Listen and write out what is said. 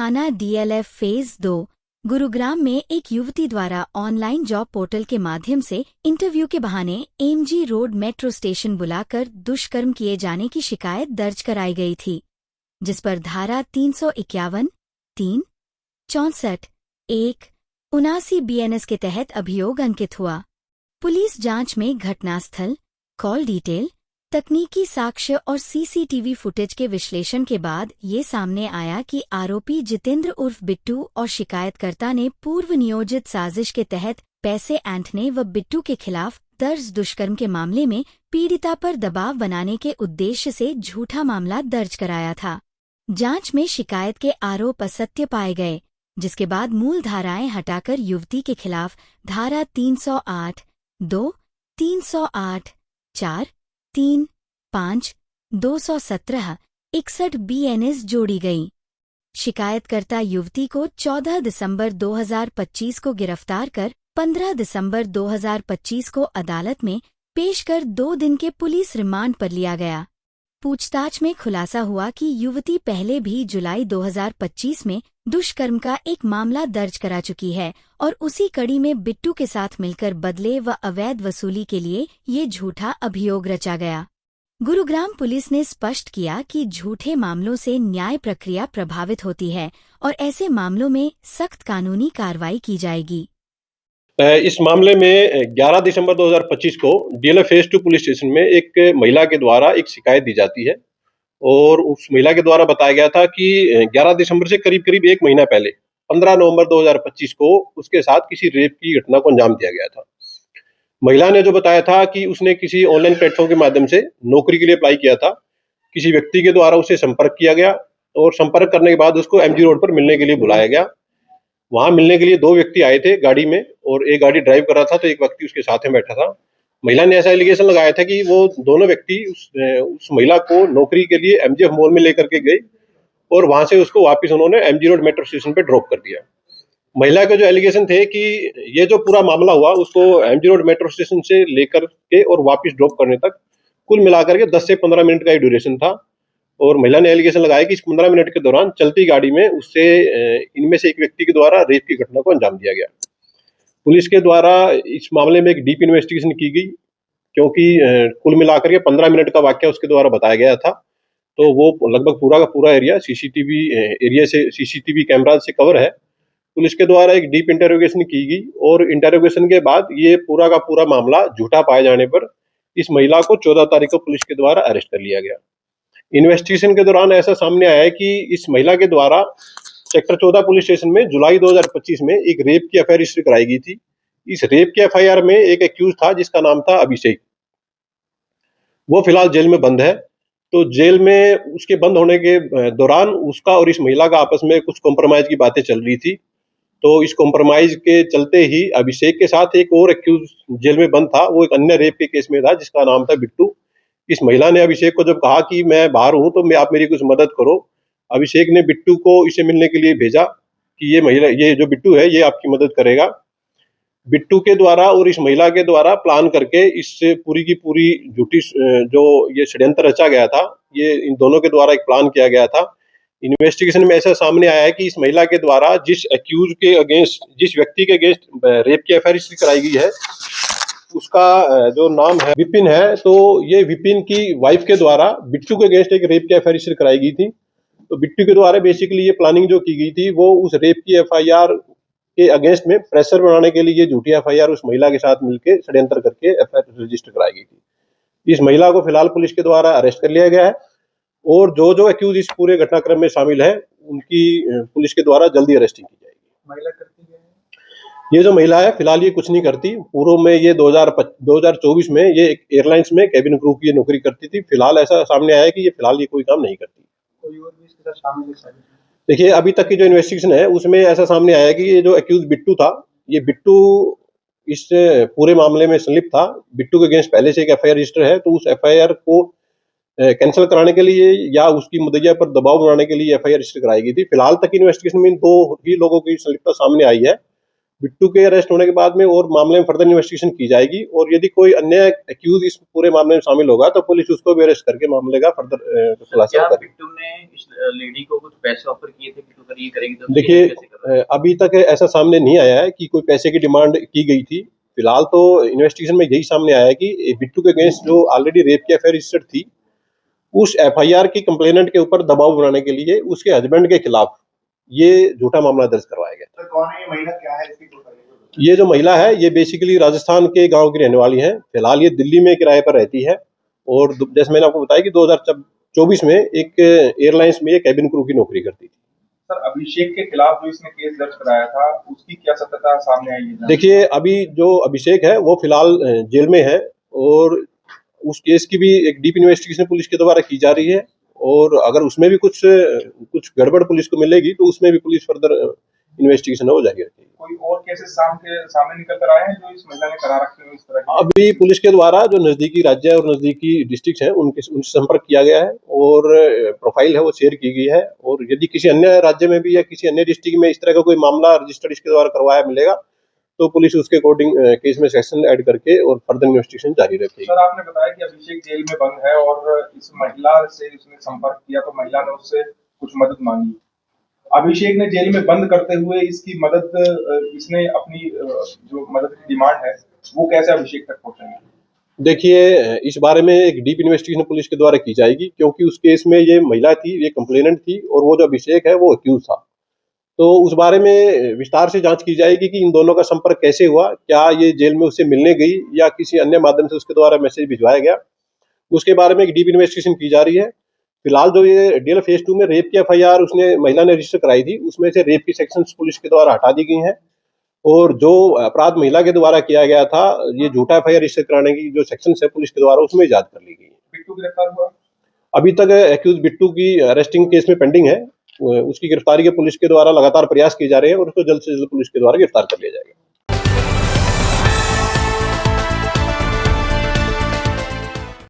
थाना DLF phase 2 Gurugram में एक युवती द्वारा ऑनलाइन जॉब पोर्टल के माध्यम से इंटरव्यू के बहाने MG रोड मेट्रो स्टेशन बुलाकर दुष्कर्म किए जाने की शिकायत दर्ज कराई गई थी, जिस पर धारा 351, 3, 64, 1, 79 BNS के तहत अभियोग अंकित हुआ। पुलिस जांच में घटनास्थल, कॉल डिटेल, तकनीकी साक्ष्य और CCTV फुटेज के विश्लेषण के बाद ये सामने आया कि आरोपी जितेंद्र उर्फ बिट्टू और शिकायतकर्ता ने पूर्व नियोजित साजिश के तहत पैसे ऐंठने व बिट्टू के खिलाफ दर्ज दुष्कर्म के मामले में पीड़िता पर दबाव बनाने के उद्देश्य से झूठा मामला दर्ज कराया था। जांच में शिकायत के आरोप असत्य पाए गए, जिसके बाद मूल धाराएं हटाकर युवती के खिलाफ धारा 308, 2, 308, 4, 3, 5, 217, 61 BNS जोड़ी गई। शिकायतकर्ता युवती को 14 दिसंबर 2025 को गिरफ्तार कर 15 दिसंबर 2025 को अदालत में पेश कर 2 दिन के पुलिस रिमांड पर लिया गया। पूछताछ में खुलासा हुआ कि युवती पहले भी जुलाई 2025 में दुष्कर्म का एक मामला दर्ज करा चुकी है और उसी कड़ी में बिट्टू के साथ मिलकर बदले व अवैध वसूली के लिए ये झूठा अभियोग रचा गया। गुरुग्राम पुलिस ने स्पष्ट किया कि झूठे मामलों से न्याय प्रक्रिया प्रभावित होती है और ऐसे मामलों में सख्त कानूनी कार्रवाई की जाएगी। इस मामले में 11 दिसंबर 2025 को DLF फेज 2 पुलिस स्टेशन में एक महिला के द्वारा एक शिकायत दी जाती है और उस महिला के द्वारा बताया गया था कि 11 दिसंबर से करीब 1 महीना पहले 15 नवंबर 2025 को उसके साथ किसी रेप की घटना को अंजाम दिया गया था। महिला ने जो बताया था कि उसने किसी ऑनलाइन प्लेटफॉर्म के माध्यम से नौकरी के लिए अप्लाई किया था। किसी व्यक्ति के द्वारा उसे संपर्क किया गया और संपर्क करने के बाद उसको MG रोड पर मिलने के लिए बुलाया गया। वहां मिलने के लिए 2 व्यक्ति आए थे गाड़ी में और एक गाड़ी ड्राइव कर रहा था तो एक व्यक्ति उसके साथ में बैठा था। महिला ने ऐसा एलिगेशन लगाया था कि वो दोनों व्यक्ति उस महिला को नौकरी के लिए MGF मॉल में लेकर के गए और वहां से उसको वापस उन्होंने MG रोड मेट्रो स्टेशन पे ड्रॉप कर दिया। महिला के जो एलिगेशन थे कि ये जो पूरा मामला हुआ उसको MG रोड मेट्रो स्टेशन से लेकर के और वापस ड्रॉप करने तक कुल मिलाकर के 10 से 15 मिनट का ड्यूरेशन था और महिला ने एलिगेशन लगाया कि इस 15 मिनट के दौरान चलती गाड़ी में उससे इनमें से एक व्यक्ति के द्वारा रेप की घटना को अंजाम दिया गया। पुलिस के द्वारा इस मामले में एक डीप इन्वेस्टिगेशन की गई क्योंकि कुल मिलाकर के 15 मिनट का वाक्य उसके द्वारा बताया गया था, तो वो लगभग पूरा का पूरा एरिया CCTV कैमरा से कवर है। पुलिस के द्वारा एक डीप इंटरोगेशन की गई और इंटरोगेशन के बाद ये पूरा का पूरा मामला झूठा पाए जाने पर इस महिला को 14 तारीख को पुलिस के द्वारा अरेस्ट कर लिया गया। इन्वेस्टिगेशन के दौरान ऐसा सामने आया है कि इस महिला के द्वारा सेक्टर 14 पुलिस स्टेशन में जुलाई 2025 में एक रेप की एफआईआर रजिस्टर कराई गई थी। इस रेप की एफआईआर में एक एक्यूज था जिसका नाम था अभिषेक। वो फिलहाल जेल में बंद है। तो जेल में उसके बंद होने के दौरान उसका और इस महिला का आपस में कुछ कॉम्प्रोमाइज की बातें चल रही थी। तो इस कॉम्प्रोमाइज के चलते ही अभिषेक के साथ एक और एक्यूज जेल में बंद था, वो एक अन्य रेप के केस में था जिसका नाम था बिट्टू। इस महिला ने अभिषेक को जब कहा कि मैं बाहर हूं तो आप मेरी कुछ मदद करो, अभिषेक ने बिट्टू को इसे मिलने के लिए भेजा कि ये जो बिट्टू है ये आपकी मदद करेगा। बिट्टू के द्वारा और इस महिला के द्वारा प्लान करके इससे पूरी की पूरी झूठी जो ये षड्यंत्र रचा गया था, ये इन दोनों के द्वारा एक प्लान किया गया था। इन्वेस्टिगेशन में ऐसा सामने आया है कि इस महिला के द्वारा जिस एक्यूज के अगेंस्ट, जिस व्यक्ति के अगेंस्ट रेप की एफआईआर रजिस्टर कराई गई है उसका जो नाम है विपिन है, तो ये विपिन की वाइफ के द्वारा बिट्टू के अगेंस्ट एक रेप की एफआईआर रजिस्टर कराई गई थी। तो बिट्टू के द्वारा बेसिकली ये प्लानिंग जो की गई थी वो उस रेप की एफआईआर के अगेंस्ट में प्रेशर बनाने के लिए ये झूठी एफआईआर उस महिला के साथ मिलकर षड्यंत्र करके एफआईआर रजिस्टर कराई गई थी। इस महिला को फिलहाल पुलिस के द्वारा अरेस्ट कर लिया गया है और जो एक्यूज इस पूरे घटनाक्रम में शामिल है उनकी पुलिस के द्वारा जल्दी अरेस्टिंग की जाएगी। महिला करती है ये जो महिला है फिलहाल ये कुछ नहीं करती। पूर्व में ये 2024 में ये एक एयरलाइंस में कैबिन क्रू की नौकरी करती थी। फिलहाल ऐसा सामने आया है कि ये फिलहाल ये कोई काम नहीं करती। कोई और भी इसके साथ शामिल है? देखिए अभी तक की जो इन्वेस्टिगेशन है उसमें ऐसा सामने आया है कि ये जो एक्यूज बिट्टू था, ये बिट्टू इस पूरे मामले में संलिप्त था। बिट्टू के अगेंस्ट पहले से एक एफआईआर रजिस्टर है, तो उस एफआईआर को कैंसिल कराने के लिए या उसकी मुद्दइया पर दबाव बनाने के लिए एफआईआर रजिस्टर कराई गई थी। फिलहाल तक इन्वेस्टिगेशन में इन 2 ही लोगों की संलिप्तता सामने आई है बिट्टू के अरेस्ट होने के बाद में और मामले में फर्दर इन्वेस्टिगेशन की जाएगी और यदि कोई अन्य एक्यूज इस पूरे मामले में शामिल होगा तो पुलिस उसको भी अरेस्ट करके मामले का फर्दर खुलासा क्या करेगी। बिट्टू ने इस लेडी को कुछ पैसे ऑफर किए थे कि तू अगर ये करेगी तो देखिए, कैसे करोगे? अभी तक ऐसा सामने नहीं आया है कि कोई पैसे की डिमांड की गई थी। फिलहाल तो इन्वेस्टिगेशन में यही सामने आया है कि बिट्टू के अगेंस्ट जो ऑलरेडी रेप की एफआईआर रजिस्टर्ड थी, उस एफआईआर की कंप्लेनेंट के ऊपर दबाव बनाने के लिए उसके हस्बैंड के खिलाफ ये झूठा मामला दर्ज करवाया गया। सर कौन है ये महिला, क्या है इसकी प्रोफाइल? ये जो महिला है ये बेसिकली राजस्थान के गांव की रहने वाली है। फिलहाल ये दिल्ली में किराए पर रहती है और जैसे मैंने आपको बताया कि 2024 में एक एयरलाइंस में ये कैबिन क्रू की नौकरी करती थी। सर अभिषेक के खिलाफ जो इसने केस दर्ज कराया था उसकी क्या सत्यता सामने आई है? देखिए, अभी जो अभिषेक है वो फिलहाल जेल में है और उस केस की भी एक डीप इन्वेस्टिगेशन पुलिस के द्वारा की जा रही है और अगर उसमें भी कुछ गड़बड़ पुलिस को मिलेगी तो उसमें भी पुलिस फर्दर इन्वेस्टिगेशन हो जाएगी। कोई और केसेस सामने निकल कर आए हैं जो इस महिला ने करा रखे हैं इस तरह के? अभी पुलिस के द्वारा जो नजदीकी राज्य और नजदीकी डिस्ट्रिक्ट हैं उनसे संपर्क किया गया है और प्रोफाइल है वो शेयर की गई है और यदि किसी अन्य राज्य में भी या किसी अन्य डिस्ट्रिक्ट में इस तरह का कोई मामला रजिस्टर्ड इसके द्वारा करवाया मिलेगा तो पुलिस उसके अकॉर्डिंग केस में सेक्शन ऐड करके और फर्दर इन्वेस्टिगेशन जारी रखेगी। सर आपने बताया कि अभिषेक जेल में बंद है और इस महिला से उसने संपर्क किया तो महिला ने उससे कुछ मदद मांगी। अभिषेक ने जेल में बंद करते हुए इसकी मदद, इसने अपनी जो मदद की डिमांड है वो कैसे अभिषेक तक पहुंचाएंगे? देखिए, इस बारे में एक डीप इन्वेस्टिगेशन पुलिस के द्वारा की जाएगी क्योंकि उस केस में ये महिला थी, ये कंप्लेनेंट थी और वो जो अभिषेक है वो अक्यूज था। तो उस बारे में विस्तार से जांच की जाएगी कि इन दोनों का संपर्क कैसे हुआ, क्या ये जेल में उससे मिलने गई या किसी अन्य माध्यम से उसके द्वारा मैसेज भिजवाया गया, उसके बारे में एक डीप इन्वेस्टिगेशन की जा रही है। फिलहाल जो ये डीएल फेज 2 में रेप की एफआईआर उसने महिला ने रजिस्टर कराई थी उसमें से रेप की सेक्शंस पुलिस के द्वारा हटा दी गई हैं और जो अपराध महिला के द्वारा किया गया था, ये झूठा एफआईआर रजिस्टर कराने की जो सेक्शंस है पुलिस के द्वारा उसमें इजाद कर ली गई है। बिट्टू गिरफ्तार हुआ? अभी तक एक्यूज बिट्टू की अरेस्टिंग केस में पेंडिंग है। उसकी गिरफ्तारी के पुलिस के द्वारा लगातार प्रयास किए जा रहे हैं और उसको जल्द से जल्द पुलिस के द्वारा गिरफ्तार कर लिया जाएगा।